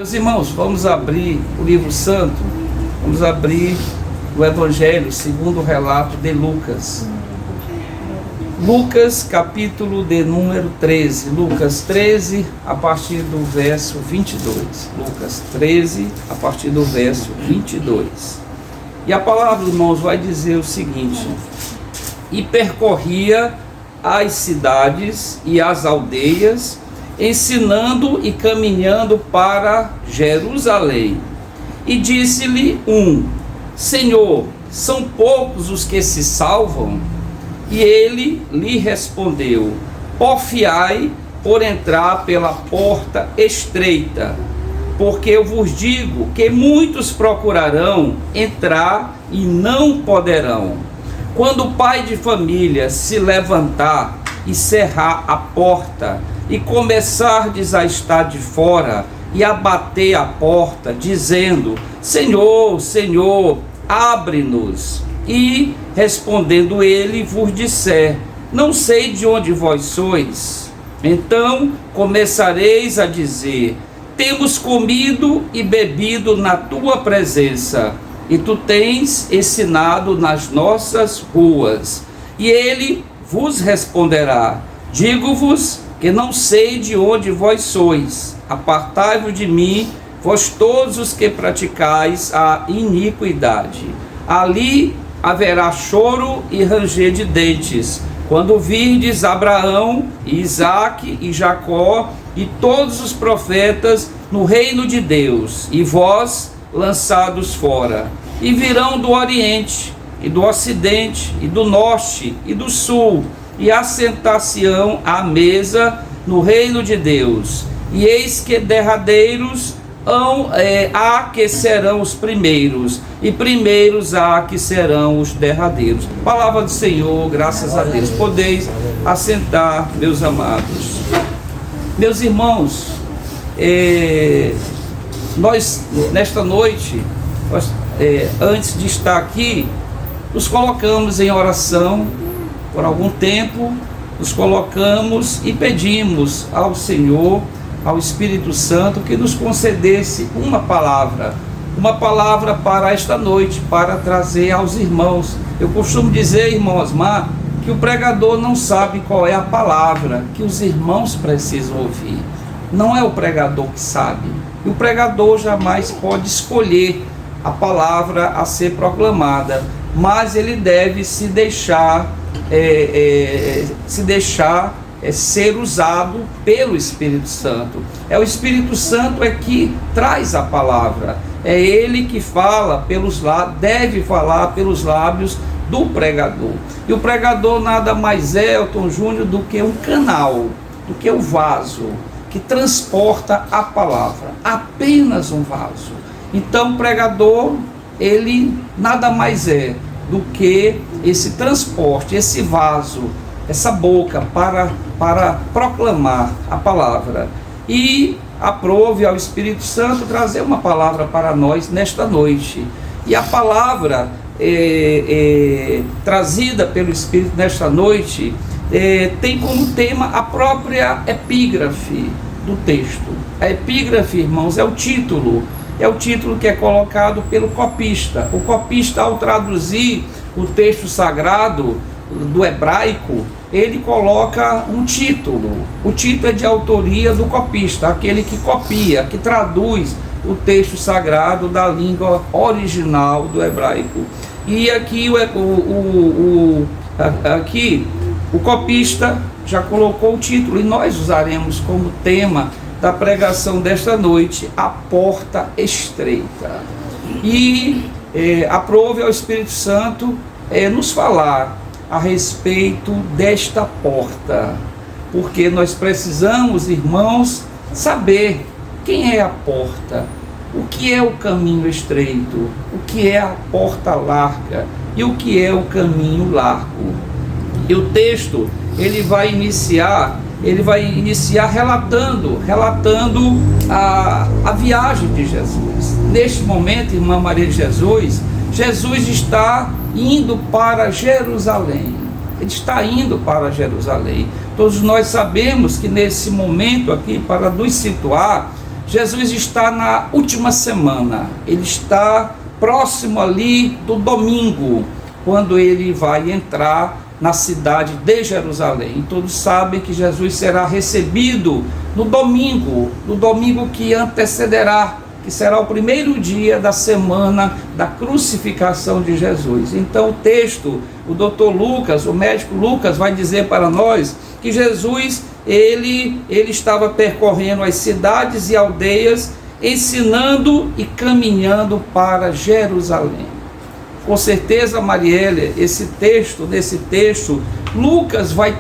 Meus irmãos, vamos abrir o livro santo, vamos abrir o Evangelho segundo o relato de Lucas. Lucas, capítulo de número 13, Lucas 13, a partir do verso 22. Lucas 13, a partir do verso 22. E a palavra, irmãos, vai dizer o seguinte: e percorria as cidades e as aldeias, ensinando e caminhando para Jerusalém. E disse-lhe Senhor, são poucos os que se salvam? E ele lhe respondeu: porfiai por entrar pela porta estreita, porque eu vos digo que muitos procurarão entrar e não poderão. Quando o pai de família se levantar e cerrar a porta, e começardes a estar de fora, e a bater a porta, dizendo: Senhor, Senhor, abre-nos. E, respondendo ele, vos disser: não sei de onde vós sois. Então começareis a dizer: temos comido e bebido na tua presença, e tu tens ensinado nas nossas ruas. E ele vos responderá: digo-vos que não sei de onde vós sois. Apartai-vos de mim, vós todos os que praticais a iniquidade. Ali haverá choro e ranger de dentes, quando virdes Abraão, e Isaque e Jacó e todos os profetas no reino de Deus, e vós lançados fora. E virão do Oriente, e do Ocidente, e do Norte, e do Sul, e assentar-se-ão à mesa no reino de Deus. E eis que derradeiros há que serão os primeiros, e primeiros há que serão os derradeiros. Palavra do Senhor, graças a Deus. Podeis assentar, meus amados. Meus irmãos, nós, nesta noite, antes de estar aqui, nos colocamos em oração. Por algum tempo, nos colocamos e pedimos ao Senhor, ao Espírito Santo, que nos concedesse uma palavra para esta noite, para trazer aos irmãos. Eu costumo dizer, irmão Osmar, que o pregador não sabe qual é a palavra que os irmãos precisam ouvir. Não é o pregador que sabe. E o pregador jamais pode escolher a palavra a ser proclamada, mas ele deve se deixar ser usado pelo Espírito Santo. É o Espírito Santo que traz a palavra. É ele que fala deve falar pelos lábios do pregador. E o pregador nada mais é, Elton Júnior, do que um canal, do que um vaso que transporta a palavra. Apenas um vaso. Então o pregador, ele nada mais é do que esse transporte, esse vaso, essa boca para proclamar a palavra. E aprove ao Espírito Santo trazer uma palavra para nós nesta noite. E a palavra trazida pelo Espírito nesta noite tem como tema a própria epígrafe do texto. A epígrafe, irmãos, é o título que é colocado pelo copista. O copista, ao traduzir o texto sagrado do hebraico, ele coloca um título. O título é de autoria do copista, aquele que copia, que traduz o texto sagrado da língua original do hebraico. E aqui o copista já colocou o título, e nós usaremos como tema da pregação desta noite: a porta estreita. E aprove ao Espírito Santo nos falar a respeito desta porta, porque nós precisamos, irmãos, saber quem é a porta, o que é o caminho estreito, o que é a porta larga e o que é o caminho largo. E o texto, ele vai iniciar relatando a viagem de Jesus. Neste momento, irmã Maria de Jesus está indo para Jerusalém. Ele está indo para Jerusalém. Todos nós sabemos que nesse momento aqui, para nos situar, Jesus está na última semana, ele está próximo ali do domingo, quando ele vai entrar na cidade de Jerusalém. Todos sabem que Jesus será recebido no domingo que antecederá, que será o primeiro dia da semana da crucificação de Jesus. Então o texto, o doutor Lucas, o médico Lucas, vai dizer para nós que Jesus, ele estava percorrendo as cidades e aldeias, ensinando e caminhando para Jerusalém. Com certeza, Marielle, nesse texto, Lucas vai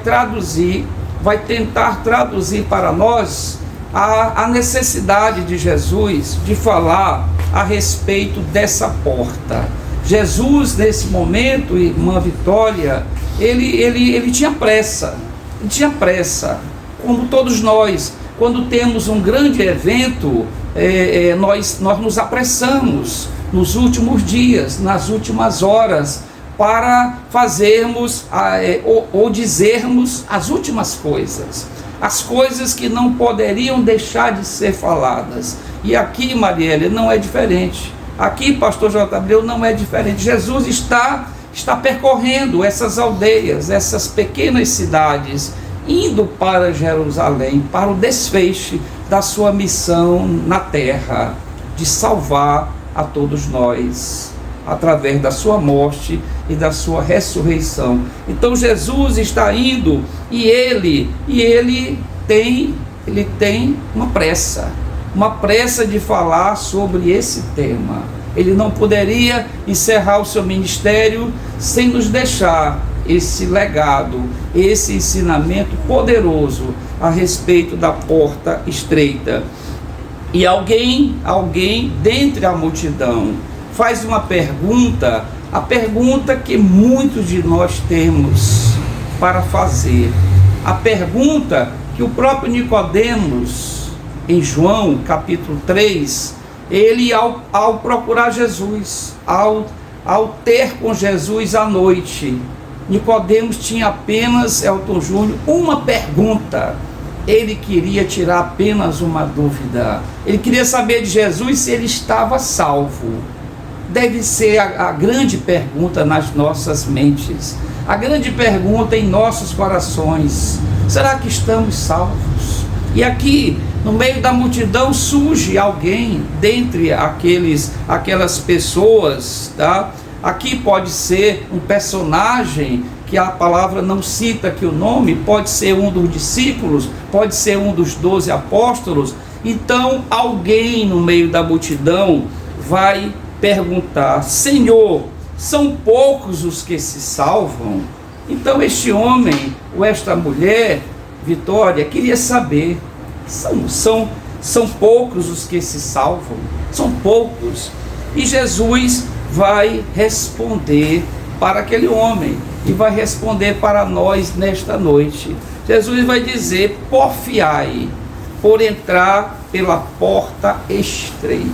tentar traduzir para nós a necessidade de Jesus de falar a respeito dessa porta. Jesus, nesse momento, irmã Vitória, ele tinha pressa, como todos nós. Quando temos um grande evento, nós nos apressamos nos últimos dias, nas últimas horas, para fazermos ou dizermos as últimas coisas, as coisas que não poderiam deixar de ser faladas. E aqui, Marielle, não é diferente. Aqui, pastor J. Abreu, não é diferente. Jesus está percorrendo essas aldeias, essas pequenas cidades, indo para Jerusalém, para o desfecho da sua missão na terra, de salvar a todos nós, através da sua morte e da sua ressurreição. Então Jesus está indo e ele tem uma pressa de falar sobre esse tema. Ele não poderia encerrar o seu ministério sem nos deixar esse legado, esse ensinamento poderoso a respeito da porta estreita. E alguém dentre a multidão faz uma pergunta, a pergunta que muitos de nós temos para fazer, a pergunta que o próprio Nicodemos, em João capítulo 3, ele ao procurar Jesus, ao ter com Jesus à noite, Nicodemos tinha apenas, Elton Júnior, uma pergunta. Ele queria tirar apenas uma dúvida. Ele queria saber de Jesus se ele estava salvo. Deve ser a grande pergunta nas nossas mentes, a grande pergunta em nossos corações. Será que estamos salvos? E aqui, no meio da multidão, surge alguém dentre aquelas pessoas, tá? Aqui pode ser um personagem que a palavra não cita aqui o nome, pode ser um dos discípulos, pode ser um dos 12 apóstolos. Então alguém no meio da multidão vai perguntar: Senhor, são poucos os que se salvam? Então este homem ou esta mulher, Vitória, queria saber, são poucos os que se salvam? São poucos. E Jesus vai responder para aquele homem e vai responder para nós nesta noite. Jesus vai dizer: porfiai por entrar pela porta estreita.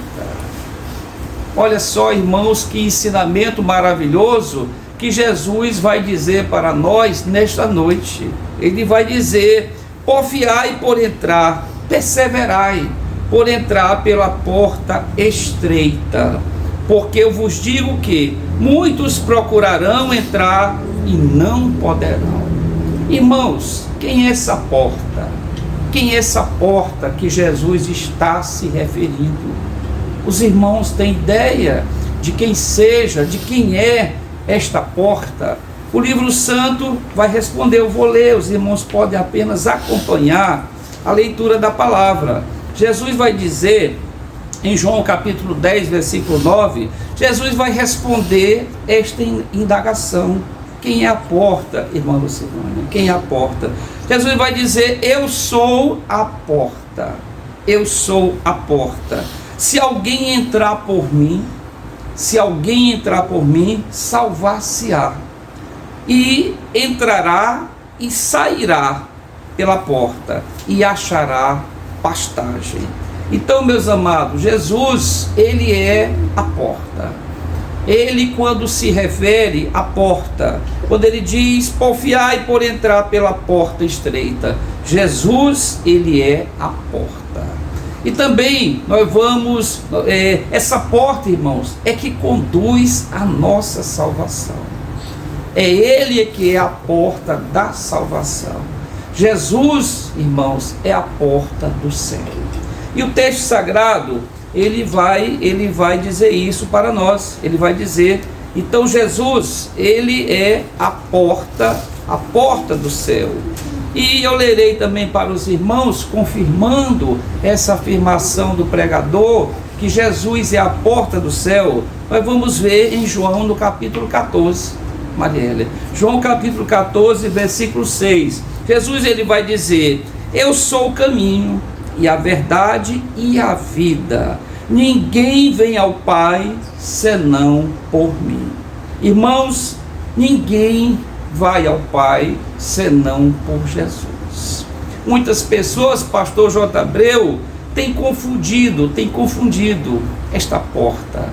Olha só, irmãos, que ensinamento maravilhoso que Jesus vai dizer para nós nesta noite. Ele vai dizer: porfiai por entrar, perseverai por entrar pela porta estreita. Porque eu vos digo que muitos procurarão entrar e não poderão. Irmãos, quem é essa porta? Quem é essa porta que Jesus está se referindo? Os irmãos têm ideia de quem seja, de quem é esta porta? O livro santo vai responder, eu vou ler, os irmãos podem apenas acompanhar a leitura da palavra. Jesus vai dizer, em João capítulo 10, versículo 9, Jesus vai responder esta indagação: quem é a porta, irmã Lucilânia? Quem é a porta? Jesus vai dizer: eu sou a porta, eu sou a porta. Se alguém entrar por mim, salvar-se-á, e entrará e sairá pela porta, e achará pastagem. Então, meus amados, Jesus, ele é a porta. Ele, quando se refere à porta, quando ele diz: porfiai por entrar pela porta estreita, Jesus, ele é a porta. E também nós vamos, essa porta, irmãos, é que conduz à nossa salvação. É Ele que é a porta da salvação. Jesus, irmãos, é a porta do céu. E o texto sagrado, ele vai dizer isso para nós. Ele vai dizer, então Jesus, ele é a porta do céu. E eu lerei também para os irmãos, confirmando essa afirmação do pregador, que Jesus é a porta do céu. Nós vamos ver em João no capítulo 14, Marielle. João capítulo 14, versículo 6. Jesus, ele vai dizer, eu sou o caminho e a verdade e a vida. Ninguém vem ao Pai senão por mim. Irmãos, ninguém vai ao Pai senão por Jesus. Muitas pessoas, pastor J. Abreu, têm confundido esta porta,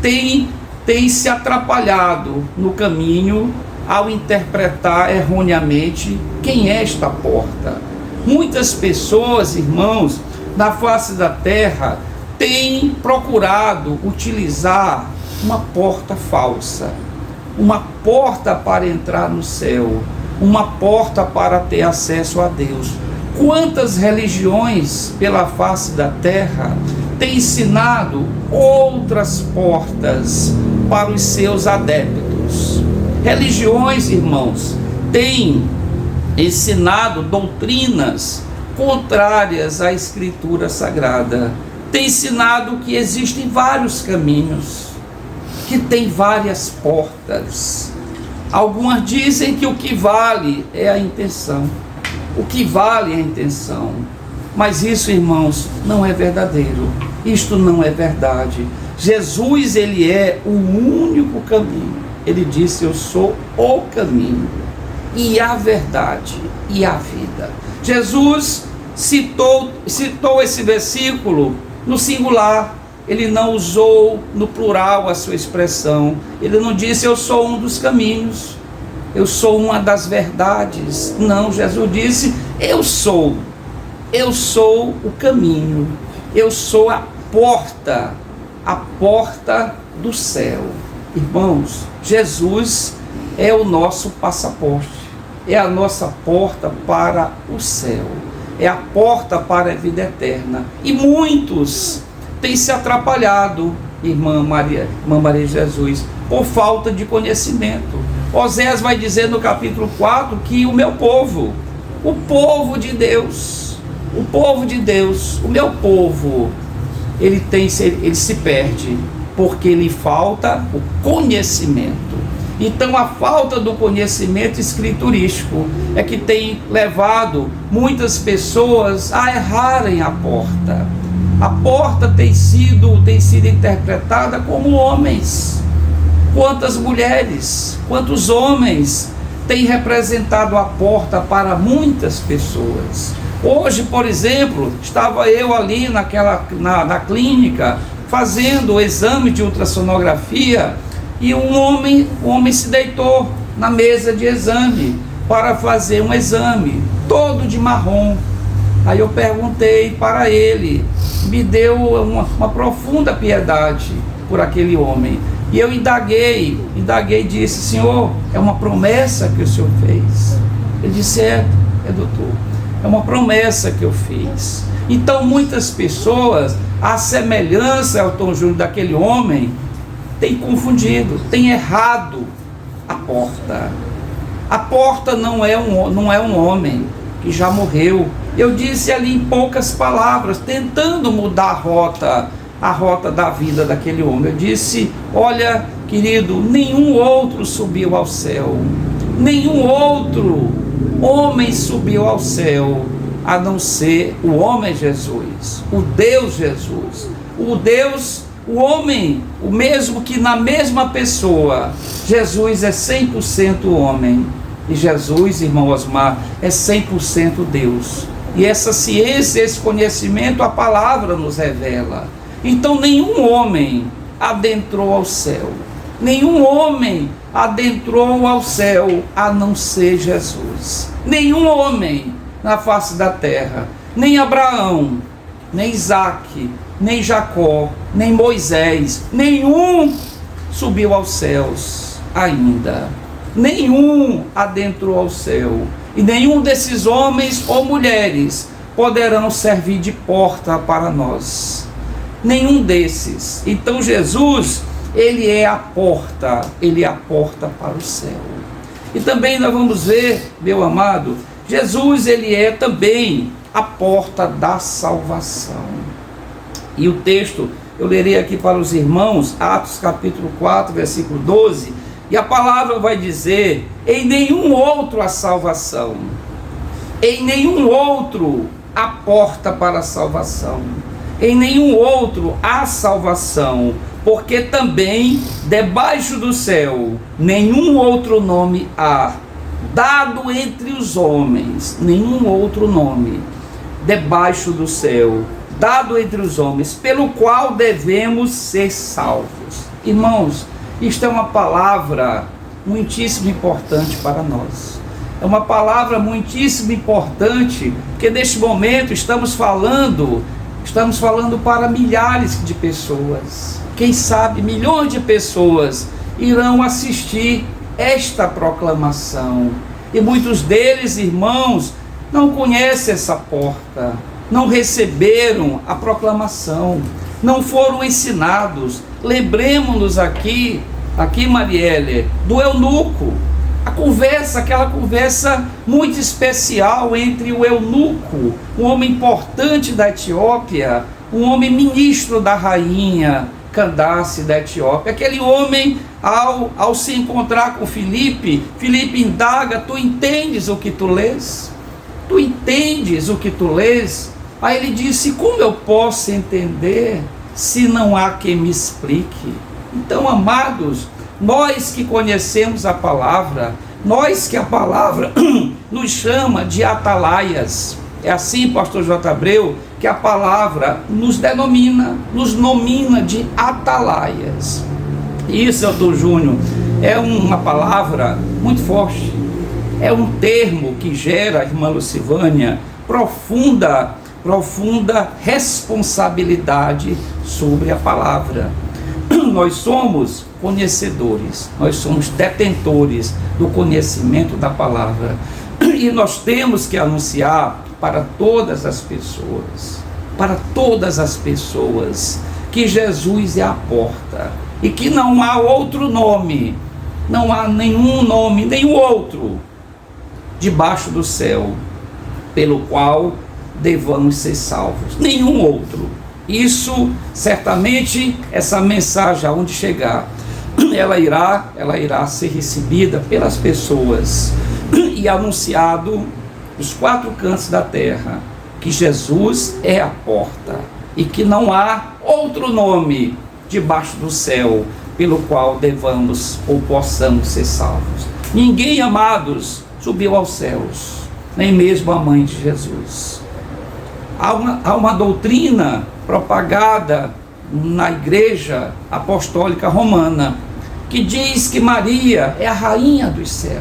tem se atrapalhado no caminho ao interpretar erroneamente quem é esta porta. Muitas pessoas, irmãos, na face da terra, têm procurado utilizar uma porta falsa, uma porta para entrar no céu, uma porta para ter acesso a Deus. Quantas religiões pela face da terra têm ensinado outras portas para os seus adeptos? Religiões, irmãos, têm ensinado doutrinas contrárias à Escritura Sagrada. Tem ensinado que existem vários caminhos, que tem várias portas. Algumas dizem que o que vale é a intenção. O que vale é a intenção. Mas isso, irmãos, não é verdadeiro. Isto não é verdade. Jesus, ele é o único caminho. Ele disse, eu sou o caminho e a verdade e a vida. Jesus citou esse versículo no singular. Ele não usou no plural a sua expressão. Ele não disse, eu sou um dos caminhos, eu sou uma das verdades. Não, Jesus disse, eu sou o caminho, eu sou a porta do céu. Irmãos, Jesus é o nosso passaporte, é a nossa porta para o céu, é a porta para a vida eterna. E muitos têm se atrapalhado, irmã Maria Jesus, por falta de conhecimento. Osés vai dizer no capítulo 4 que o meu povo, o povo de Deus, o meu povo, ele se perde, porque lhe falta o conhecimento. Então a falta do conhecimento escriturístico é que tem levado muitas pessoas a errarem a porta. A porta tem sido interpretada como homens. Quantas mulheres, quantos homens têm representado a porta para muitas pessoas? Hoje, por exemplo, estava eu ali na clínica fazendo o exame de ultrassonografia e um homem se deitou na mesa de exame para fazer um exame, todo de marrom. Aí eu perguntei para ele, me deu uma profunda piedade por aquele homem. E eu indaguei e disse, senhor, é uma promessa que o senhor fez? Ele disse, doutor, é uma promessa que eu fiz. Então muitas pessoas, à semelhança, Elton Júnior, daquele homem, têm confundido, têm errado a porta. A porta não é um homem que já morreu. Eu disse ali em poucas palavras, tentando mudar a rota da vida daquele homem. Eu disse, olha, querido, nenhum outro subiu ao céu, nenhum outro homem subiu ao céu, a não ser o homem Jesus, o Deus Jesus, o homem, o mesmo que na mesma pessoa. Jesus é 100% homem e Jesus, irmão Osmar, é 100% Deus. E essa ciência, esse conhecimento, a palavra nos revela. Então nenhum homem adentrou ao céu, nenhum homem adentrou ao céu a não ser Jesus. Nenhum homem na face da terra, nem Abraão, nem Isaque, nem Jacó, nem Moisés, nenhum subiu aos céus ainda. Nenhum adentrou ao céu. E nenhum desses homens ou mulheres poderão servir de porta para nós. Nenhum desses. Então Jesus, ele é a porta para o céu. E também nós vamos ver, meu amado, Jesus, ele é também a porta da salvação. E o texto, eu lerei aqui para os irmãos, Atos capítulo 4, versículo 12, e a palavra vai dizer: em nenhum outro há salvação, em nenhum outro há porta para a salvação, em nenhum outro há salvação, porque também debaixo do céu nenhum outro nome há, dado entre os homens, nenhum outro nome, debaixo do céu, dado entre os homens, pelo qual devemos ser salvos. Irmãos, isto é uma palavra muitíssimo importante para nós. É uma palavra muitíssimo importante, porque neste momento estamos falando para milhares de pessoas. Quem sabe milhões de pessoas irão assistir esta proclamação. E muitos deles, irmãos, não conhecem essa porta, não receberam a proclamação, não foram ensinados. Lembremos-nos aqui, Marielle, do eunuco, aquela conversa muito especial entre o eunuco, um homem importante da Etiópia, um homem ministro da rainha Candace da Etiópia. Aquele homem, ao se encontrar com Filipe indaga: tu entendes o que tu lês? Tu entendes o que tu lês? Aí ele disse: como eu posso entender se não há quem me explique? Então, amados, nós que conhecemos a palavra, nós que a palavra nos chama de atalaias, é assim, pastor J. Abreu, que a palavra nos nomina de atalaias. Isso, doutor Júnior, é uma palavra muito forte, é um termo que gera, irmã Lucivânia, profunda responsabilidade sobre a palavra. Nós somos conhecedores, nós somos detentores do conhecimento da palavra, e nós temos que anunciar para todas as pessoas, que Jesus é a porta, e que não há outro nome, não há nenhum nome, nenhum outro, debaixo do céu, pelo qual devamos ser salvos, nenhum outro. Isso, certamente, essa mensagem, aonde chegar, ela irá ser recebida pelas pessoas e anunciado nos quatro cantos da terra, que Jesus é a porta e que não há outro nome debaixo do céu pelo qual devamos ou possamos ser salvos. Ninguém, amados, subiu aos céus, nem mesmo a mãe de Jesus. Há uma doutrina propagada na Igreja Apostólica Romana que diz que Maria é a rainha dos céus.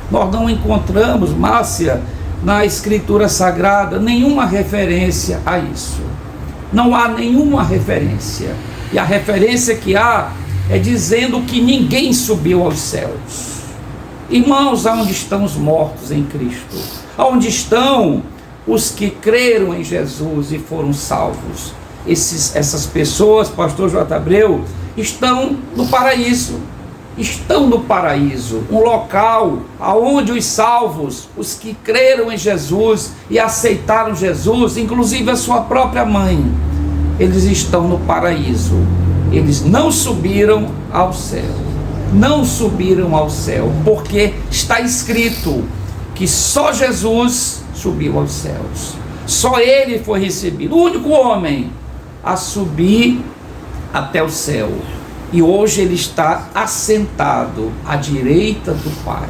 Nós não encontramos, Márcia, na Escritura Sagrada nenhuma referência a isso. Não há nenhuma referência. E a referência que há é dizendo que ninguém subiu aos céus. Irmãos, aonde estão os mortos em Cristo? Aonde estão os que creram em Jesus e foram salvos? Essas pessoas, pastor J. Abreu, estão no paraíso. Estão no paraíso, um local aonde os salvos, os que creram em Jesus e aceitaram Jesus, inclusive a sua própria mãe, eles estão no paraíso. Eles não subiram ao céu. Não subiram ao céu, porque está escrito que só Jesus subiu aos céus. Só ele foi recebido, o único homem a subir até o céu. E hoje ele está assentado à direita do Pai.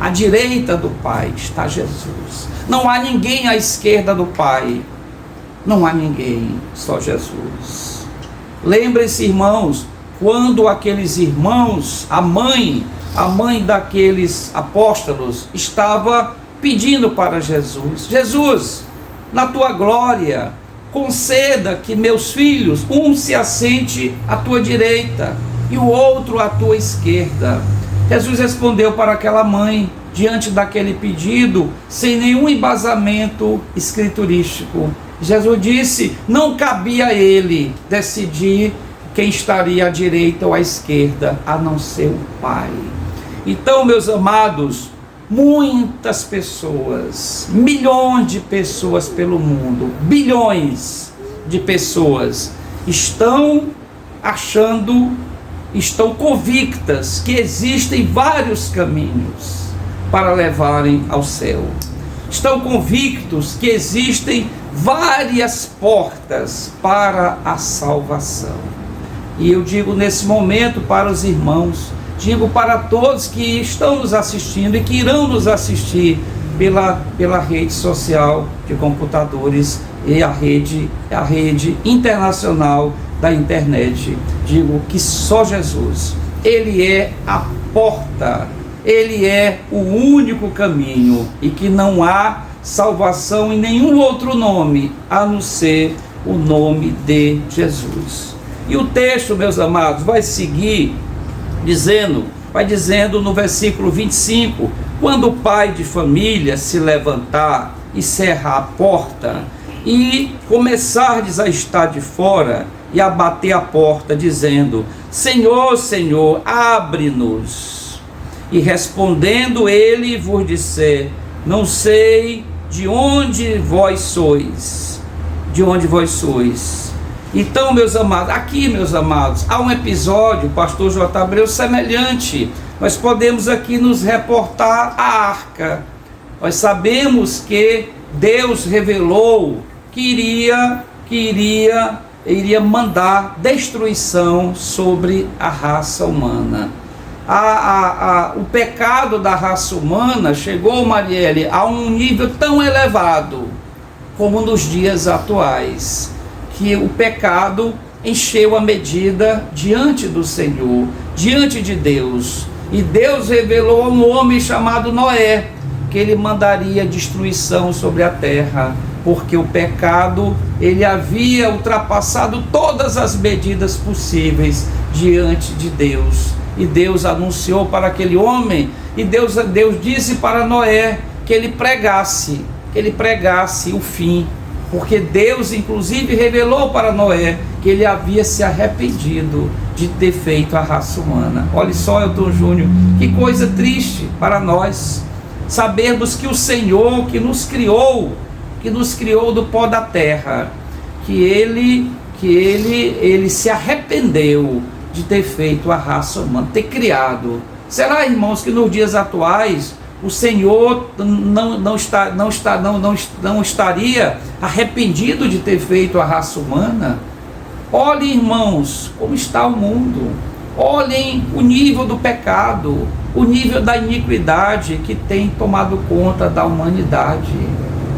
À direita do Pai está Jesus. Não há ninguém à esquerda do Pai. Não há ninguém, só Jesus. Lembrem-se, irmãos, quando aqueles irmãos, a mãe daqueles apóstolos, estava pedindo para Jesus: Jesus, na tua glória, conceda que meus filhos, um se assente à tua direita e o outro à tua esquerda. Jesus respondeu para aquela mãe, diante daquele pedido, sem nenhum embasamento escriturístico. Jesus disse, não cabia a ele decidir quem estaria à direita ou à esquerda, a não ser o Pai. Então, meus amados, muitas pessoas, milhões de pessoas pelo mundo, bilhões de pessoas estão convictas que existem vários caminhos para levarem ao céu. Estão convictos que existem várias portas para a salvação. E eu digo nesse momento para os irmãos, digo para todos que estão nos assistindo e que irão nos assistir pela rede social de computadores e a rede internacional da internet. Digo que só Jesus, Ele é a porta, Ele é o único caminho e que não há salvação em nenhum outro nome a não ser o nome de Jesus. E o texto, meus amados, vai seguir vai dizendo no versículo 25, quando o pai de família se levantar e cerrar a porta e começardes a estar de fora e a bater a porta, dizendo, Senhor, Senhor, abre-nos. E respondendo ele vos disser, não sei de onde vós sois. Então, meus amados, há um episódio, pastor J. Abreu, semelhante. Nós podemos aqui nos reportar a arca. Nós sabemos que Deus revelou que iria mandar destruição sobre a raça humana. O pecado da raça humana chegou, Marielle, a um nível tão elevado como nos dias atuais, que o pecado encheu a medida diante do Senhor, diante de Deus. E Deus revelou a um homem chamado Noé, que ele mandaria destruição sobre a terra, porque o pecado, ele havia ultrapassado todas as medidas possíveis diante de Deus. E Deus anunciou para aquele homem, e Deus disse para Noé que ele pregasse o fim, porque Deus inclusive revelou para Noé que ele havia se arrependido de ter feito a raça humana. Olha só, Elton Júnior, que coisa triste para nós sabermos que o Senhor que nos criou do pó da terra, que ele se arrependeu de ter feito a raça humana, ter criado. Será, irmãos, que nos dias atuais o Senhor não estaria arrependido de ter feito a raça humana? Olhem, irmãos, como está o mundo. Olhem o nível do pecado, o nível da iniquidade que tem tomado conta da humanidade.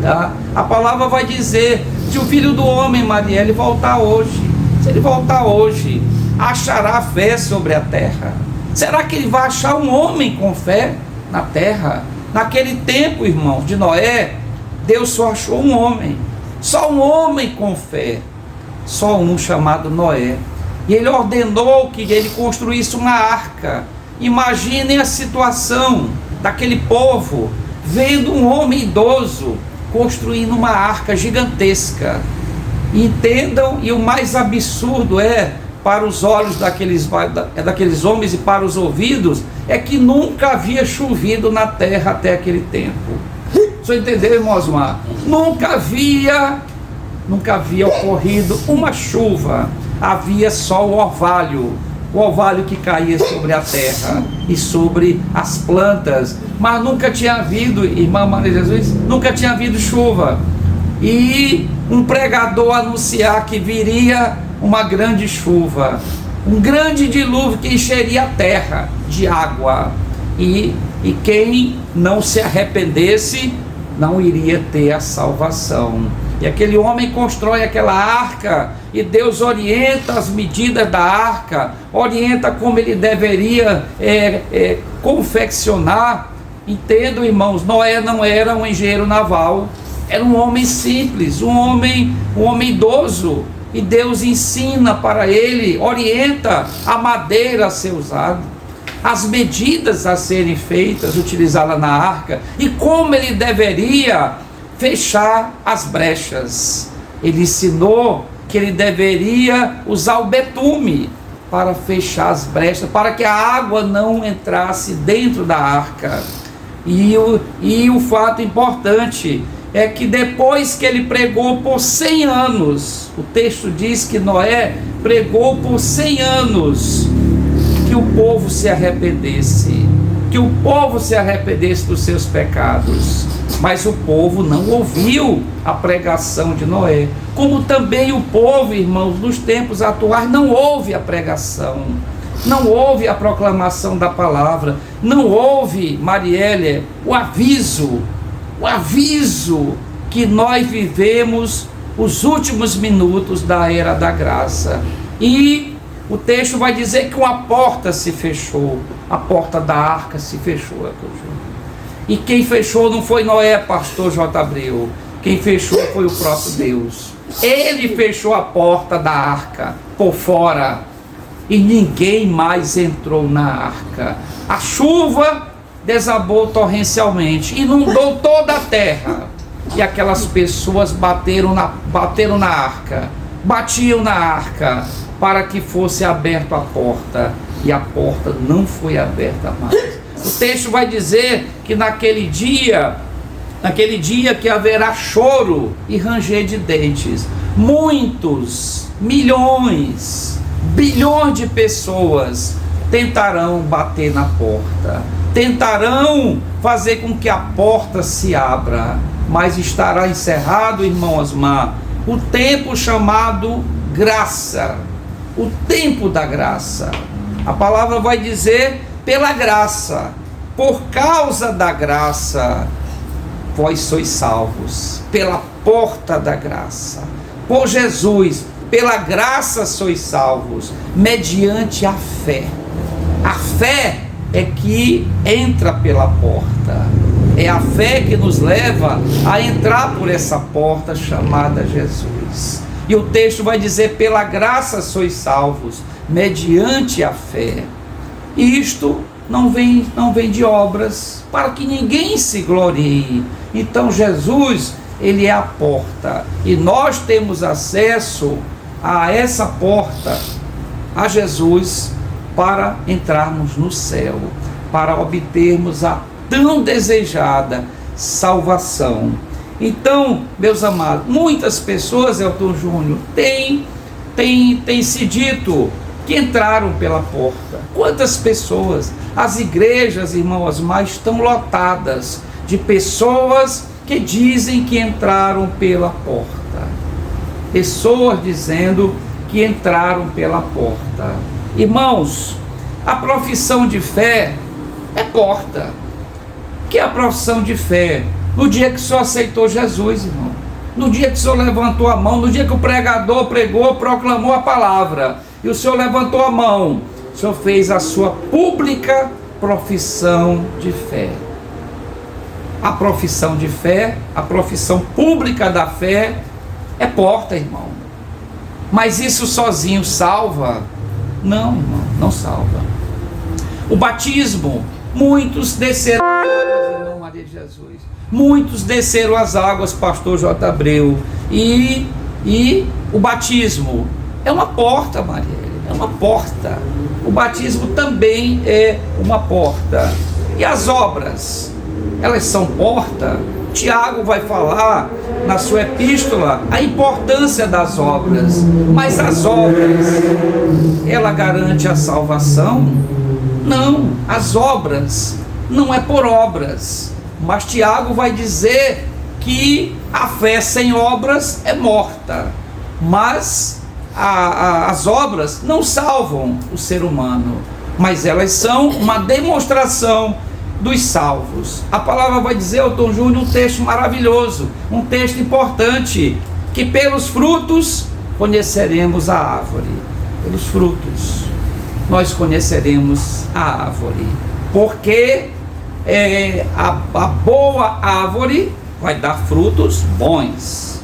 Tá? A palavra vai dizer, se o Filho do Homem, Marielle, voltar hoje, se ele voltar hoje, achará fé sobre a terra? Será que ele vai achar um homem com fé na terra? Naquele tempo, irmãos, de Noé, Deus só achou um homem, só um homem com fé, só um chamado Noé. E ele ordenou que ele construísse uma arca. Imaginem a situação daquele povo vendo um homem idoso construindo uma arca gigantesca. Entendam, e o mais absurdo para os olhos daqueles homens e para os ouvidos, é que nunca havia chovido na terra até aquele tempo. Você entendeu, irmão Osmar? Nunca havia ocorrido uma chuva. Havia só o orvalho que caía sobre a terra e sobre as plantas, mas nunca tinha havido, irmã Maria Jesus, nunca tinha havido chuva. E um pregador anunciar que viria uma grande chuva, um grande dilúvio que encheria a terra de água, e quem não se arrependesse não iria ter a salvação. E aquele homem constrói aquela arca, e Deus orienta as medidas da arca, orienta como ele deveria confeccionar. Entendam, irmãos, Noé não era um engenheiro naval, era um homem simples, um homem idoso, e Deus ensina para ele, orienta a madeira a ser usada, as medidas a serem feitas, utilizadas na arca, e como ele deveria fechar as brechas. Ele ensinou que ele deveria usar o betume para fechar as brechas, para que a água não entrasse dentro da arca. E o fato importante é que depois que ele pregou por 100 anos, o texto diz que Noé pregou por 100 anos, que o povo se arrependesse, dos seus pecados. Mas o povo não ouviu a pregação de Noé, como também o povo, irmãos, nos tempos atuais não ouve a pregação, não ouve a proclamação da palavra, não ouve, Marielle, o aviso que nós vivemos os últimos minutos da era da graça. E o texto vai dizer que uma porta se fechou, a porta da arca se fechou. E quem fechou não foi Noé, pastor J. Abreu, quem fechou foi o próprio Deus. Ele fechou a porta da arca por fora, e ninguém mais entrou na arca. A chuva desabou torrencialmente, inundou toda a terra, e aquelas pessoas bateram na arca, batiam na arca, para que fosse aberta a porta, e a porta não foi aberta mais. O texto vai dizer que naquele dia que haverá choro e ranger de dentes. Muitos, milhões, bilhões de pessoas tentarão bater na porta, tentarão fazer com que a porta se abra, mas estará encerrado, irmão Osmar, o tempo chamado graça, o tempo da graça. A palavra vai dizer: pela graça, por causa da graça, vós sois salvos, pela porta da graça, por Jesus, pela graça sois salvos, mediante a fé. A fé é que entra pela porta, é a fé que nos leva a entrar por essa porta chamada Jesus. E o texto vai dizer: pela graça sois salvos, mediante a fé. Isto não vem de obras, para que ninguém se glorie. Então Jesus, ele é a porta, e nós temos acesso a essa porta, a Jesus, para entrarmos no céu, para obtermos a tão desejada salvação. Então, meus amados, muitas pessoas, Elton Júnior, tem se dito que entraram pela porta. Quantas pessoas? As igrejas, irmãos, mais estão lotadas de pessoas que dizem que entraram pela porta. Pessoas dizendo que entraram pela porta. Irmãos, a profissão de fé é porta. O que é a profissão de fé? No dia que o senhor aceitou Jesus, irmão, no dia que o senhor levantou a mão, no dia que o pregador pregou, proclamou a palavra, e o senhor levantou a mão, o senhor fez a sua pública profissão de fé. A profissão de fé, a profissão pública da fé é porta, irmão. Mas isso sozinho salva? Não, irmão, não salva. O batismo, muitos desceram as águas, irmão Maria de Jesus. Muitos desceram as águas, pastor J. Abreu. E o batismo é uma porta, Maria, é uma porta. O batismo também é uma porta. E as obras, elas são porta? Tiago vai falar na sua epístola a importância das obras. Mas as obras, ela garante a salvação? Não, as obras não é por obras. Mas Tiago vai dizer que a fé sem obras é morta. Mas as obras não salvam o ser humano, mas elas são uma demonstração dos salvos. A palavra vai dizer, Elton Júnior, um texto maravilhoso, um texto importante, que pelos frutos conheceremos a árvore. Pelos frutos nós conheceremos a árvore, porque a boa árvore vai dar frutos bons.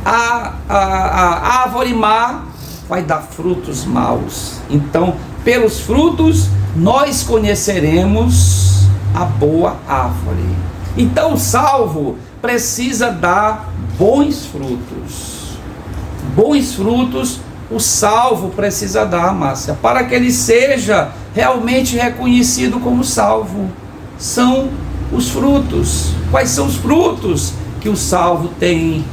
A árvore má vai dar frutos maus. Então, pelos frutos, nós conheceremos a boa árvore. Então, o salvo precisa dar bons frutos. Bons frutos o salvo precisa dar, Márcia, para que ele seja realmente reconhecido como salvo. São os frutos. Quais são os frutos que o salvo tem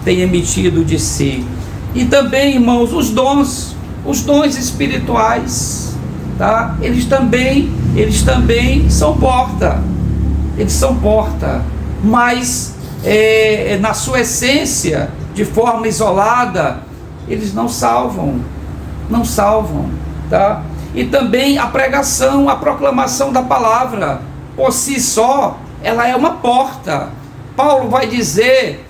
emitido de si? E também, irmãos, os dons espirituais, tá? Eles também são porta. Eles são porta, mas na sua essência, de forma isolada, eles não salvam, tá? E também a pregação, a proclamação da palavra, por si só, ela é uma porta. Paulo vai dizer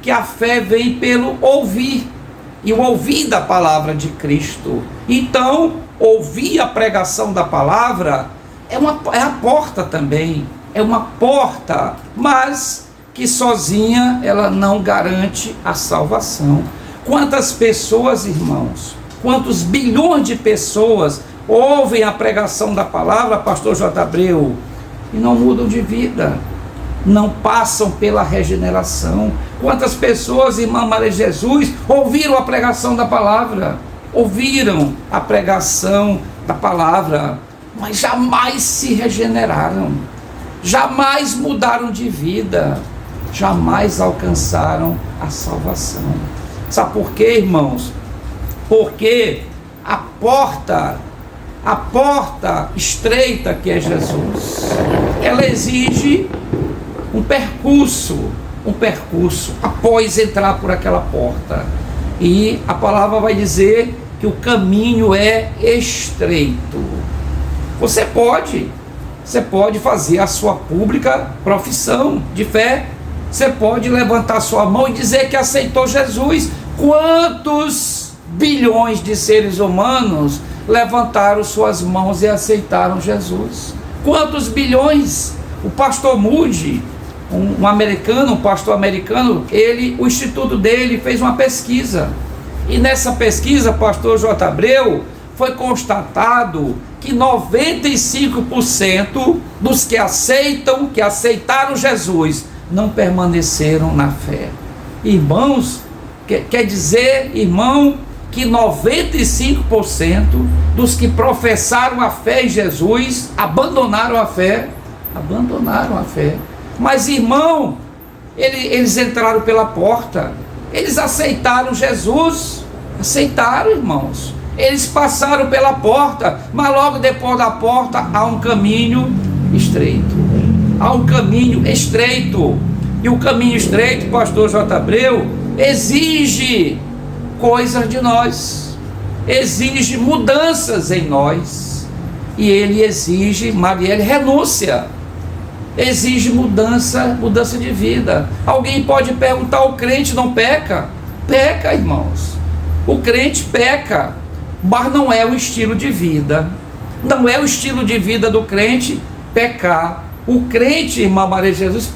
que a fé vem pelo ouvir, e o ouvir da palavra de Cristo. Então, ouvir a pregação da palavra é a porta também, é uma porta, mas que sozinha ela não garante a salvação. Quantas pessoas, irmãos, quantos bilhões de pessoas ouvem a pregação da palavra, pastor J. Abreu, e não mudam de vida, não passam pela regeneração. Quantas pessoas, irmã Maria Jesus, ouviram a pregação da palavra, mas jamais se regeneraram, jamais mudaram de vida, jamais alcançaram a salvação. Sabe por quê, irmãos? Porque a porta estreita que é Jesus, ela exige um percurso após entrar por aquela porta. E a palavra vai dizer que o caminho é estreito. Você pode fazer a sua pública profissão de fé. Você pode levantar sua mão e dizer que aceitou Jesus. Quantos bilhões de seres humanos levantaram suas mãos e aceitaram Jesus? Quantos bilhões? O pastor Moody, um pastor americano, o instituto dele fez uma pesquisa. E nessa pesquisa, pastor J. Abreu, foi constatado que 95% dos que aceitaram Jesus, não permaneceram na fé. Irmãos, quer dizer, irmão, que 95% dos que professaram a fé em Jesus abandonaram a fé. Mas, irmão, eles entraram pela porta, eles aceitaram Jesus, irmãos. Eles passaram pela porta, mas logo depois da porta há um caminho estreito. E o caminho estreito, pastor J. Abreu, exige coisas de nós, exige mudanças em nós, e ele exige, Marielle, renúncia, exige mudança de vida. Alguém pode perguntar: o crente não peca? Peca, irmãos, o crente peca, mas não é o estilo de vida, do crente pecar. O crente, irmã Maria Jesus,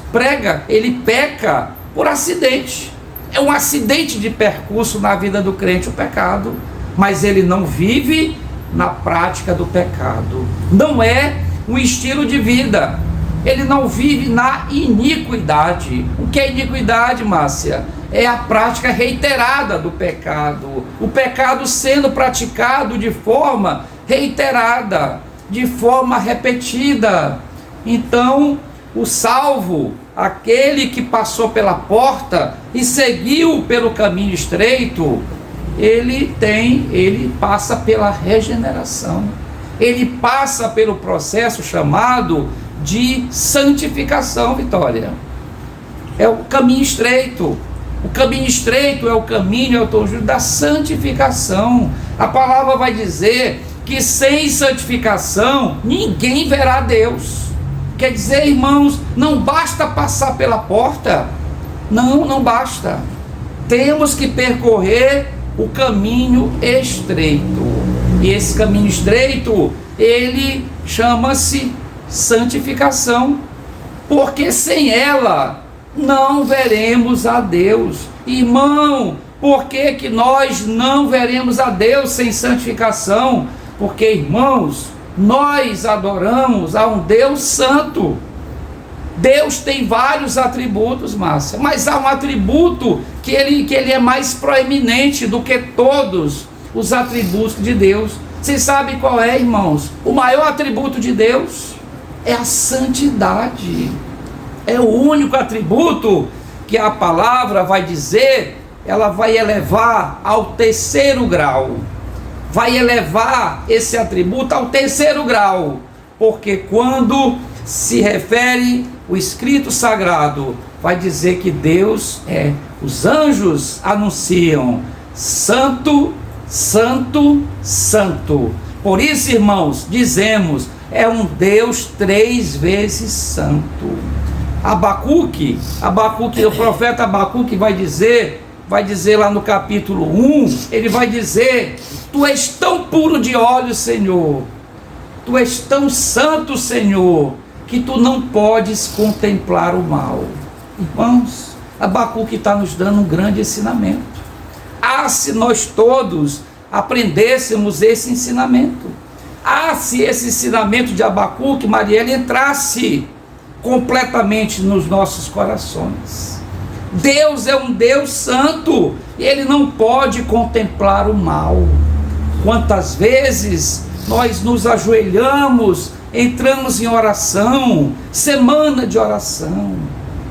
ele peca por acidente. É um acidente de percurso na vida do crente, o pecado. Mas ele não vive na prática do pecado. Não é um estilo de vida. Ele não vive na iniquidade. O que é iniquidade, Márcia? É a prática reiterada do pecado. O pecado sendo praticado de forma reiterada, de forma repetida. Então, o salvo, aquele que passou pela porta e seguiu pelo caminho estreito, ele passa pela regeneração, ele passa pelo processo chamado de santificação, Vitória. É o caminho estreito. O caminho estreito é o caminho, da santificação. A palavra vai dizer que sem santificação ninguém verá Deus. Quer dizer, irmãos, não basta passar pela porta. Não basta. Temos que percorrer o caminho estreito. E esse caminho estreito, ele chama-se santificação. porque sem ela não veremos a Deus. Irmão, por que que nós não veremos a Deus sem santificação? Porque, irmãos, nós adoramos a um Deus santo. Deus tem vários atributos, Márcia, mas há um atributo que ele é mais proeminente do que todos os atributos de Deus. Vocês sabem qual é, irmãos? O maior atributo de Deus é a santidade. É o único atributo que a palavra vai dizer, ela vai elevar ao terceiro grau. Vai elevar esse atributo ao terceiro grau, porque quando se refere o escrito sagrado, vai dizer que Deus os anjos anunciam santo, santo, santo. Por isso, irmãos, dizemos, é um Deus 3 vezes santo. Abacuque, o profeta Abacuque vai dizer lá no capítulo 1, ele vai dizer: tu és tão puro de olhos, Senhor, tu és tão santo, Senhor, que tu não podes contemplar o mal. Irmãos, Abacuque está nos dando um grande ensinamento. Se nós todos aprendêssemos esse ensinamento, se esse ensinamento de Abacuque, Marielle, entrasse completamente nos nossos corações. Deus é um Deus santo, ele não pode contemplar o mal. Quantas vezes nós nos ajoelhamos, entramos em oração, semana de oração,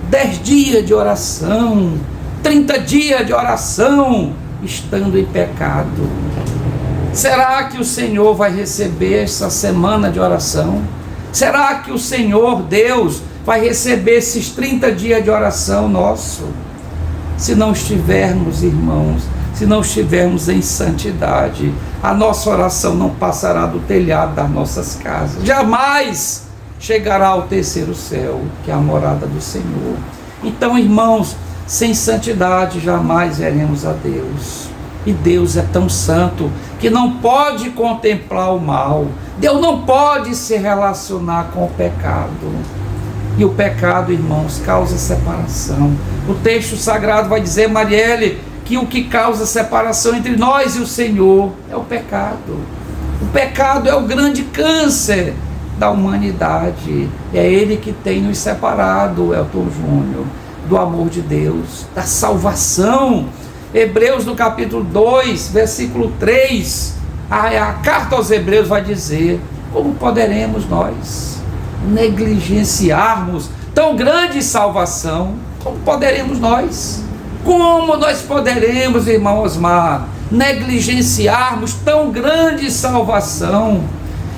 10 dias de oração, 30 dias de oração, estando em pecado. Será que o Senhor vai receber essa semana de oração? Será que o Senhor Deus vai receber esses 30 dias de oração nosso? Se não estivermos, irmãos, se não estivermos em santidade, a nossa oração não passará do telhado das nossas casas, jamais chegará ao terceiro céu, que é a morada do Senhor. Então, irmãos, sem santidade jamais veremos a Deus. E Deus é tão santo que não pode contemplar o mal. Deus não pode se relacionar com o pecado. E o pecado, irmãos, causa separação. O texto sagrado vai dizer, Marielle, que o que causa separação entre nós e o Senhor é o pecado. O pecado é o grande câncer da humanidade. É ele que tem nos separado, Elton Júnior, do amor de Deus, da salvação. Hebreus no capítulo 2, versículo 3, a carta aos Hebreus vai dizer: como poderemos nós negligenciarmos tão grande salvação? Como poderemos nós? Como nós poderemos, irmão Osmar, negligenciarmos tão grande salvação?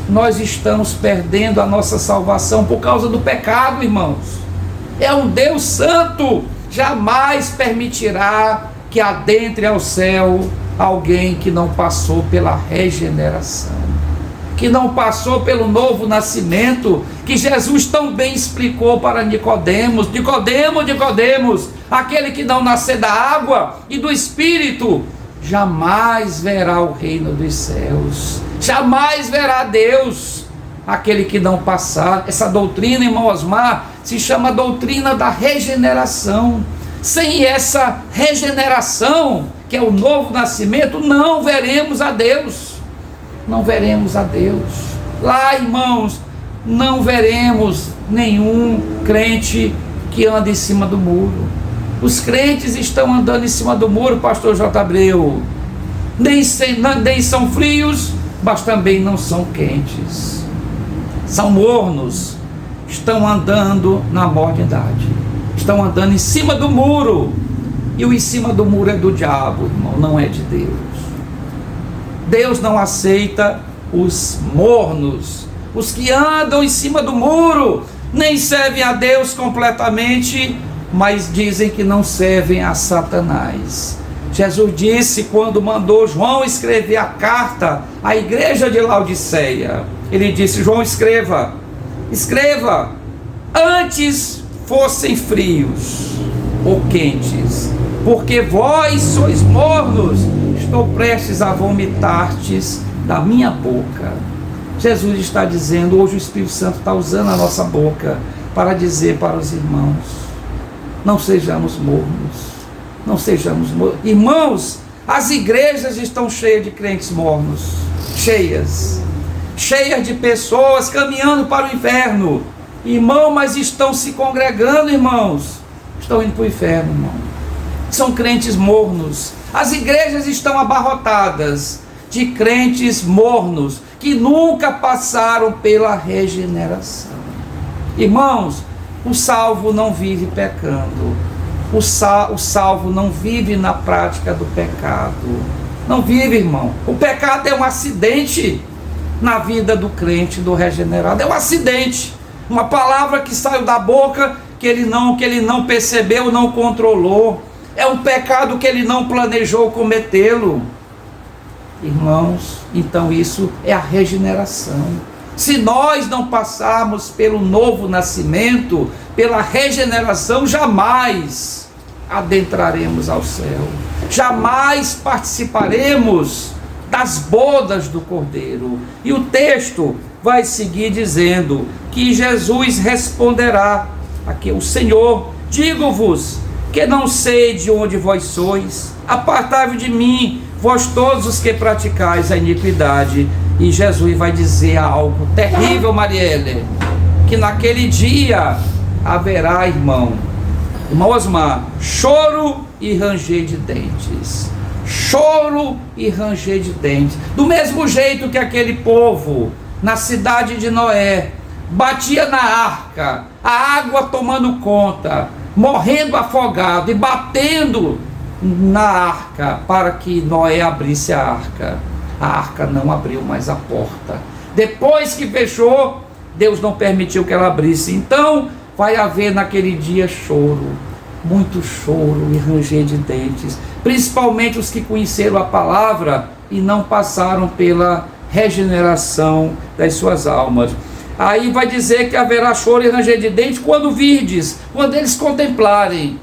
Nós estamos perdendo a nossa salvação por causa do pecado, irmãos. É um Deus santo, jamais permitirá que adentre ao céu alguém que não passou pela regeneração, que não passou pelo novo nascimento, que Jesus tão bem explicou para Nicodemos. Nicodemos, aquele que não nascer da água e do Espírito, jamais verá o reino dos céus, jamais verá Deus. Aquele que não passar, essa doutrina, irmão Osmar, se chama doutrina da regeneração. Sem essa regeneração, que é o novo nascimento, não veremos a Deus. Não veremos a Deus. Lá, irmãos, não veremos nenhum crente que anda em cima do muro. Os crentes estão andando em cima do muro, pastor J. Abreu. Nem são frios, mas também não são quentes. São mornos. Estão andando na mornidade. Estão andando em cima do muro. E o em cima do muro é do diabo, irmão, não é de Deus. Deus não aceita os mornos, os que andam em cima do muro, nem servem a Deus completamente, mas dizem que não servem a Satanás. Jesus disse, quando mandou João escrever a carta à igreja de Laodiceia, ele disse: João, escreva, antes fossem frios ou quentes, porque vós sois mornos, estou prestes a vomitar-tes da minha boca. Jesus está dizendo, hoje o Espírito Santo está usando a nossa boca para dizer para os irmãos: não sejamos mornos, não sejamos mornos. Irmãos, as igrejas estão cheias de crentes mornos, cheias de pessoas caminhando para o inferno, irmão, mas estão se congregando, irmãos, estão indo para o inferno, irmão. São crentes mornos. As igrejas estão abarrotadas de crentes mornos, que nunca passaram pela regeneração. Irmãos, o salvo não vive pecando, o salvo não vive na prática do pecado, não vive, irmão. O pecado é um acidente na vida do crente, do regenerado, é um acidente, uma palavra que saiu da boca que ele não percebeu, não controlou, é um pecado que ele não planejou cometê-lo. Irmãos, então isso é a regeneração. Se nós não passarmos pelo novo nascimento, pela regeneração, jamais adentraremos ao céu, jamais participaremos das bodas do Cordeiro. E o texto vai seguir dizendo que Jesus responderá, aqui o Senhor: digo-vos que não sei de onde vós sois, apartai-vos de mim, vós todos os que praticais a iniquidade. E Jesus vai dizer algo terrível, Marielle, que naquele dia haverá, irmão Osmar, choro e ranger de dentes. Choro e ranger de dentes. Do mesmo jeito que aquele povo na cidade de Noé batia na arca, a água tomando conta, morrendo afogado e batendo na arca para que Noé abrisse a arca não abriu mais a porta. Depois que fechou, Deus não permitiu que ela abrisse. Então vai haver naquele dia choro, muito choro e ranger de dentes, principalmente os que conheceram a palavra e não passaram pela regeneração das suas almas. Aí vai dizer que haverá choro e ranger de dentes quando virdes, quando eles contemplarem,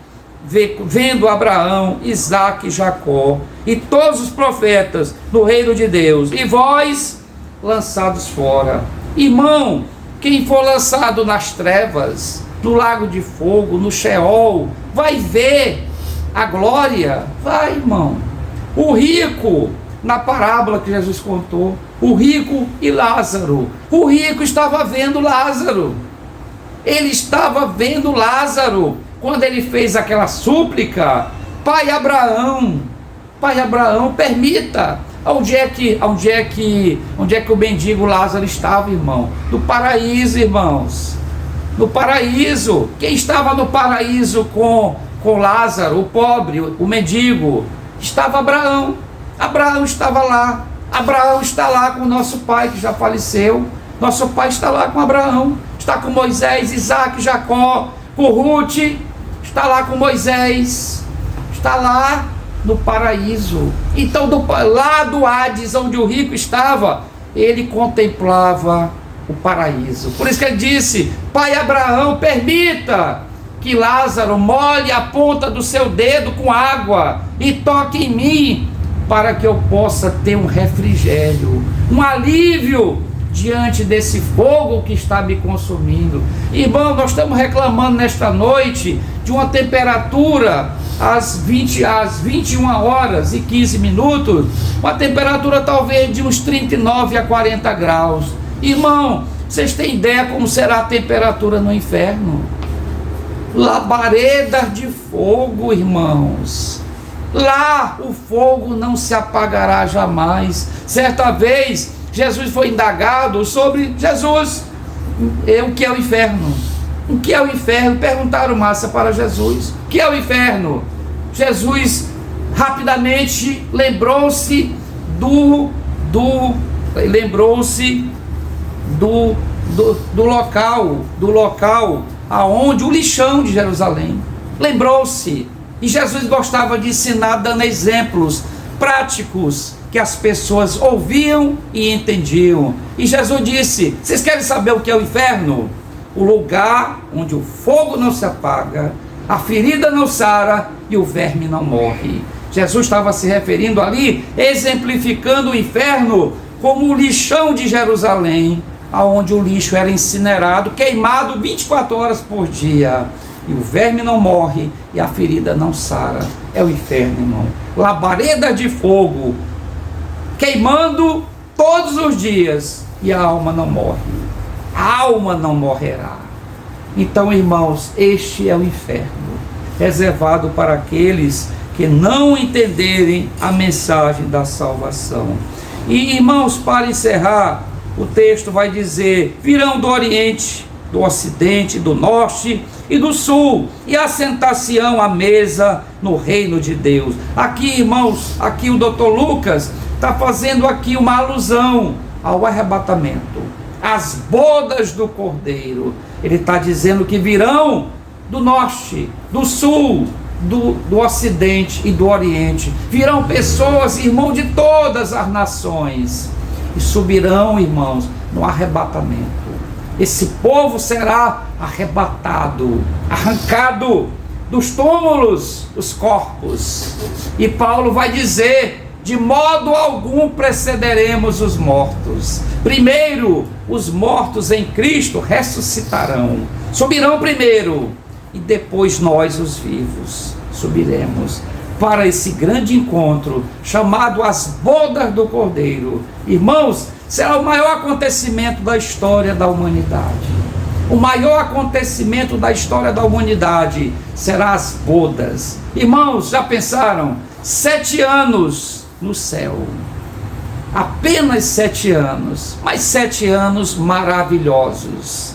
vendo Abraão, Isaque, Jacó e todos os profetas no reino de Deus, e vós lançados fora. Irmão, quem for lançado nas trevas, no lago de fogo, no Sheol, vai ver a glória. Vai, irmão. O rico, na parábola que Jesus contou, o rico e Lázaro. O rico estava vendo Lázaro. Ele estava vendo Lázaro quando ele fez aquela súplica: Pai Abraão, permita. Onde é que o mendigo Lázaro estava, irmão? No paraíso, irmãos. No paraíso. Quem estava no paraíso com Lázaro, o pobre, o mendigo? Estava Abraão. Abraão estava lá. Abraão está lá com o nosso pai que já faleceu. Nosso pai está lá com Abraão. Está com Moisés, Isaque, Jacó, com Ruth. Está lá com Moisés. Está lá no paraíso. Então, lá do Hades, onde o rico estava, ele contemplava o paraíso. Por isso que ele disse: Pai Abraão, permita que Lázaro molhe a ponta do seu dedo com água e toque em mim, para que eu possa ter um refrigério, um alívio diante desse fogo que está me consumindo. Irmão, nós estamos reclamando nesta noite de uma temperatura às 21 horas e 15 minutos, uma temperatura talvez de uns 39 a 40 graus. Irmão, vocês têm ideia como será a temperatura no inferno? Labaredas de fogo, irmãos. Lá o fogo não se apagará jamais. Certa vez Jesus foi indagado sobre o que é o inferno. O que é o inferno? Perguntaram massa para Jesus: o que é o inferno? Jesus rapidamente lembrou-se do local aonde o lixão de Jerusalém. Lembrou-se. E Jesus gostava de ensinar dando exemplos práticos que as pessoas ouviam e entendiam. E Jesus disse: vocês querem saber o que é o inferno? O lugar onde o fogo não se apaga, a ferida não sara e o verme não morre. Jesus estava se referindo ali, exemplificando o inferno como o lixão de Jerusalém, aonde o lixo era incinerado, queimado 24 horas por dia. E o verme não morre e a ferida não sara. É o inferno, irmão. Labareda de fogo, queimando todos os dias, e a alma não morre. A alma não morrerá. Então, irmãos, este é o inferno, reservado para aqueles que não entenderem a mensagem da salvação. E, irmãos, para encerrar, o texto vai dizer: virão do Oriente, do Ocidente, do Norte e do Sul, e assentar-se-ão à mesa no reino de Deus. Aqui, irmãos, aqui o Dr. Lucas está fazendo aqui uma alusão ao arrebatamento, às bodas do Cordeiro. Ele está dizendo que virão do Norte, do Sul, do Ocidente e do Oriente. Virão pessoas, irmão, de todas as nações, e subirão, irmãos, no arrebatamento. Esse povo será arrebatado, arrancado dos túmulos, os corpos. E Paulo vai dizer: de modo algum precederemos os mortos. Primeiro, os mortos em Cristo ressuscitarão, subirão primeiro, e depois nós, os vivos, subiremos para esse grande encontro chamado as bodas do Cordeiro. Irmãos, será o maior acontecimento da história da humanidade. O maior acontecimento da história da humanidade será as bodas. Irmãos, já pensaram? 7 anos no céu. Apenas 7 anos, mas 7 anos maravilhosos,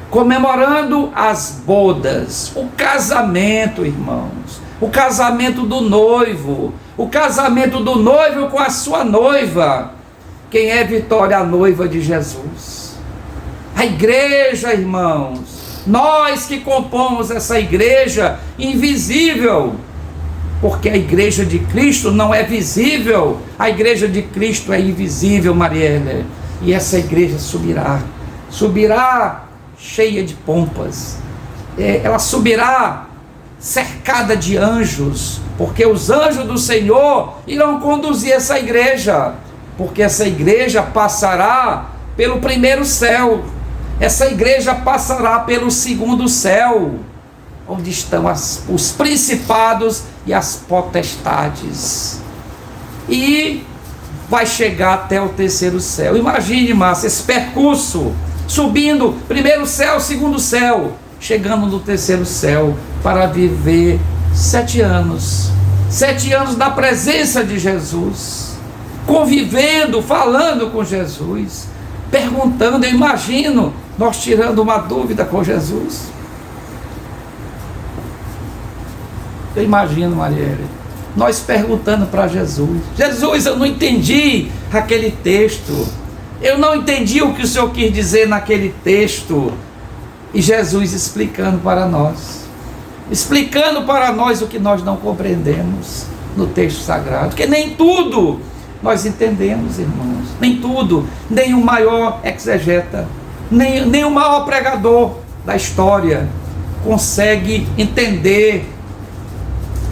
comemorando as bodas, o casamento, irmãos, o casamento do noivo, o casamento do noivo com a sua noiva. Quem é Vitória? A noiva de Jesus. A igreja, irmãos, nós que compomos essa igreja invisível, porque a igreja de Cristo não é visível, a igreja de Cristo é invisível, Marielle, e essa igreja subirá cheia de pompas, ela subirá cercada de anjos, porque os anjos do Senhor irão conduzir essa igreja, porque essa igreja passará pelo primeiro céu, essa igreja passará pelo segundo céu, onde estão os principados e as potestades, e vai chegar até o terceiro céu. Imagine, Márcia, esse percurso, subindo, primeiro céu, segundo céu, chegando no terceiro céu, para viver 7 anos, 7 anos da presença de Jesus, convivendo, falando com Jesus, perguntando. Eu imagino nós tirando uma dúvida com Jesus. Eu imagino, Marielle, nós perguntando para Jesus: Jesus, eu não entendi aquele texto, eu não entendi o que o Senhor quis dizer naquele texto. E Jesus explicando para nós o que nós não compreendemos no texto sagrado, porque nem tudo nós entendemos, irmãos, nem tudo, nem o maior exegeta, nem o maior pregador da história consegue entender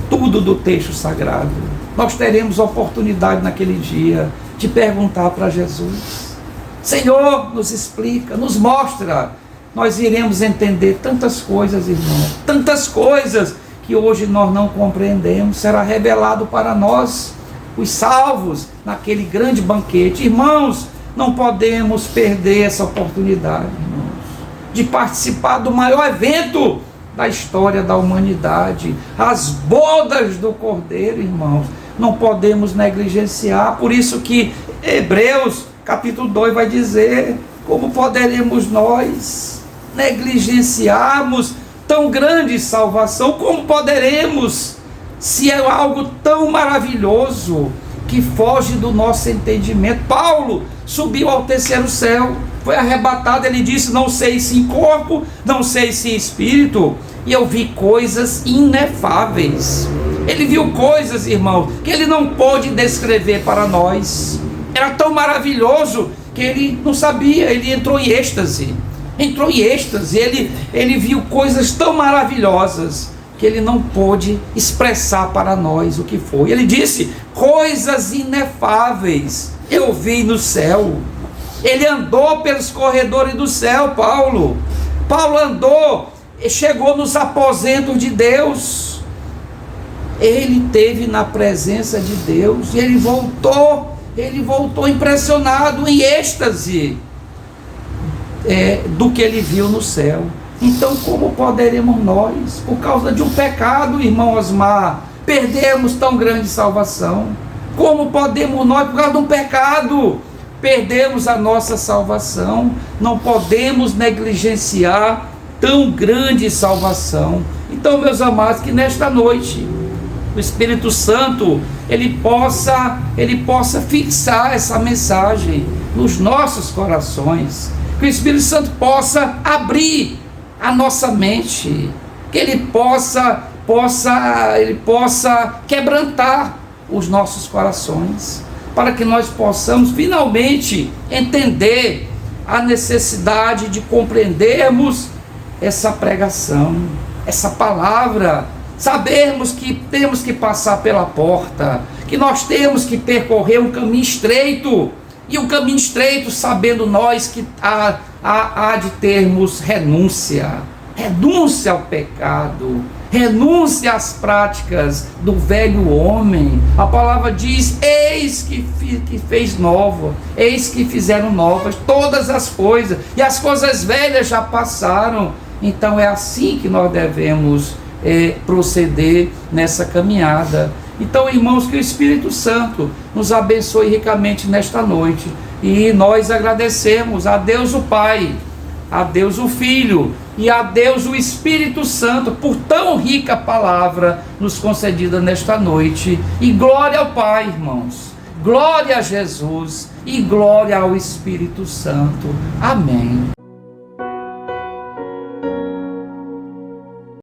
tudo do texto sagrado. Nós teremos oportunidade naquele dia de perguntar para Jesus: Senhor, nos explica, nos mostra. Nós iremos entender tantas coisas, irmão, tantas coisas que hoje nós não compreendemos. Será revelado para nós, os salvos, naquele grande banquete. Irmãos, não podemos perder essa oportunidade, irmãos, de participar do maior evento da história da humanidade, as bodas do Cordeiro, irmãos. Não podemos negligenciar. Por isso que Hebreus capítulo 2 vai dizer: como poderemos nós negligenciarmos tão grande salvação? Como poderemos, se é algo tão maravilhoso que foge do nosso entendimento? Paulo subiu ao terceiro céu, foi arrebatado. Ele disse: não sei se em corpo, não sei se em espírito, e eu vi coisas inefáveis. Ele viu coisas, irmão, que ele não pôde descrever para nós. Era tão maravilhoso que ele não sabia. Ele entrou em êxtase, ele viu coisas tão maravilhosas que ele não pôde expressar para nós o que foi. Ele disse: coisas inefáveis eu vi no céu. Ele andou pelos corredores do céu, Paulo. Paulo andou, chegou nos aposentos de Deus. Ele esteve na presença de Deus e ele voltou impressionado, em êxtase do que ele viu no céu. Então, como poderemos nós, por causa de um pecado, irmão Osmar, perdermos tão grande salvação? Como podemos nós, por causa de um pecado, perdermos a nossa salvação? Não podemos negligenciar tão grande salvação. Então, meus amados, que nesta noite o Espírito Santo ele possa fixar essa mensagem nos nossos corações, que o Espírito Santo possa abrir a nossa mente, que ele possa quebrantar os nossos corações, para que nós possamos finalmente entender a necessidade de compreendermos essa pregação, essa palavra, sabermos que temos que passar pela porta, que nós temos que percorrer um caminho estreito, e um caminho estreito, sabendo nós que há de termos renúncia ao pecado, renúncia às práticas do velho homem. A palavra diz: eis que fez novo, eis que fizeram novas todas as coisas, e as coisas velhas já passaram. Então é assim que nós devemos proceder nessa caminhada. Então, irmãos, que o Espírito Santo nos abençoe ricamente nesta noite, e nós agradecemos a Deus o Pai, a Deus o Filho e a Deus o Espírito Santo por tão rica palavra nos concedida nesta noite. E glória ao Pai, irmãos, glória a Jesus e glória ao Espírito Santo. Amém.